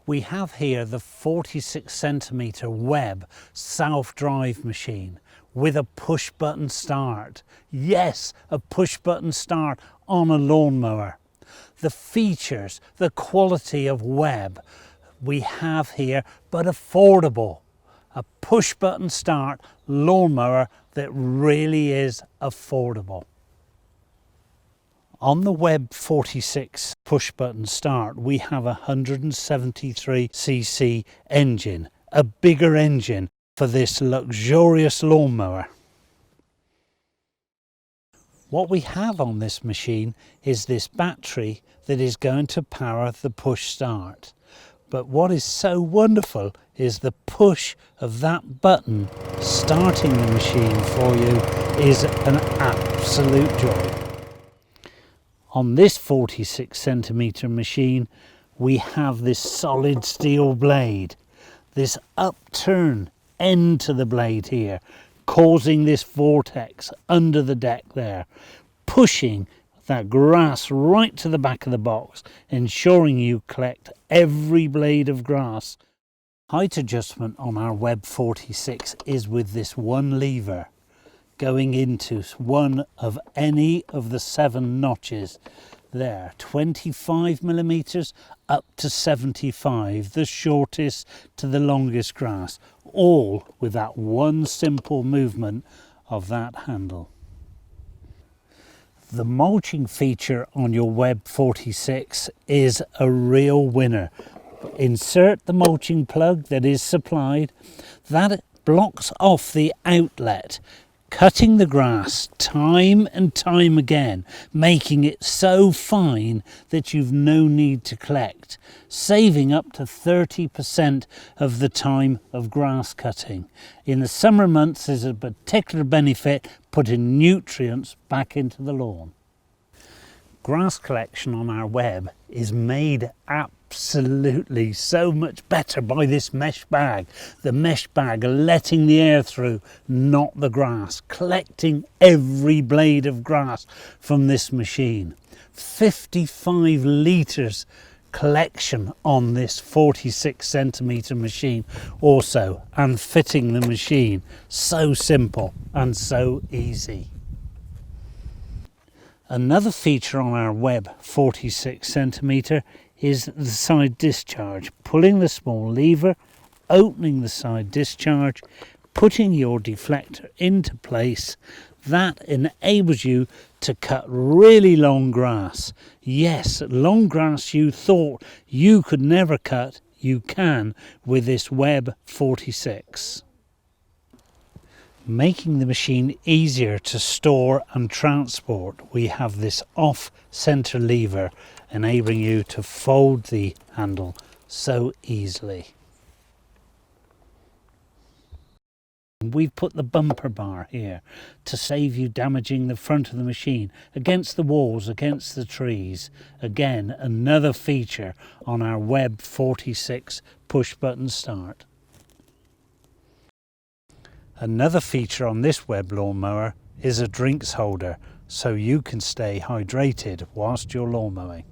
We have here the 46cm Webb self-drive machine with a push button start. Yes, a push button start on a lawnmower. The features, the quality of Webb we have here, but affordable. A push button start lawnmower that really is affordable. On the Webb 46 push button start, we have a 173cc engine, a bigger engine for this luxurious lawnmower. What we have on this machine is this battery that is going to power the push start. But what is so wonderful is the push of that button starting the machine for you is an absolute joy. On this 46cm machine, we have this solid steel blade, this upturn end to the blade here, causing this vortex under the deck there, pushing that grass right to the back of the box, ensuring you collect every blade of grass. Height adjustment on our Webb 46 is with this one lever, going into one of any of the 7 notches there, 25mm up to 75, the shortest to the longest grass, all with that one simple movement of that handle. The mulching feature on your Webb 46 is a real winner. Insert the mulching plug that is supplied, that blocks off the outlet, cutting the grass time and time again, making it so fine that you've no need to collect, saving up to 30% of the time of grass cutting. In the summer months there's a particular benefit putting nutrients back into the lawn. Grass collection on our Webb is made absolutely so much better by this mesh bag. The mesh bag letting the air through, not the grass, collecting every blade of grass from this machine. 55 litres collection on this 46cm machine also, and fitting the machine so simple and so easy. Another feature on our Webb 46cm is the side discharge, pulling the small lever, opening the side discharge, putting your deflector into place. That enables you to cut really long grass. Yes, long grass you thought you could never cut, you can with this Webb 46. Making the machine easier to store and transport, we have this off-centre lever enabling you to fold the handle so easily. We've put the bumper bar here to save you damaging the front of the machine against the walls, against the trees. Again, another feature on our Webb 46 push button start. Another feature on this Webb lawnmower is a drinks holder, so you can stay hydrated whilst you're lawn mowing.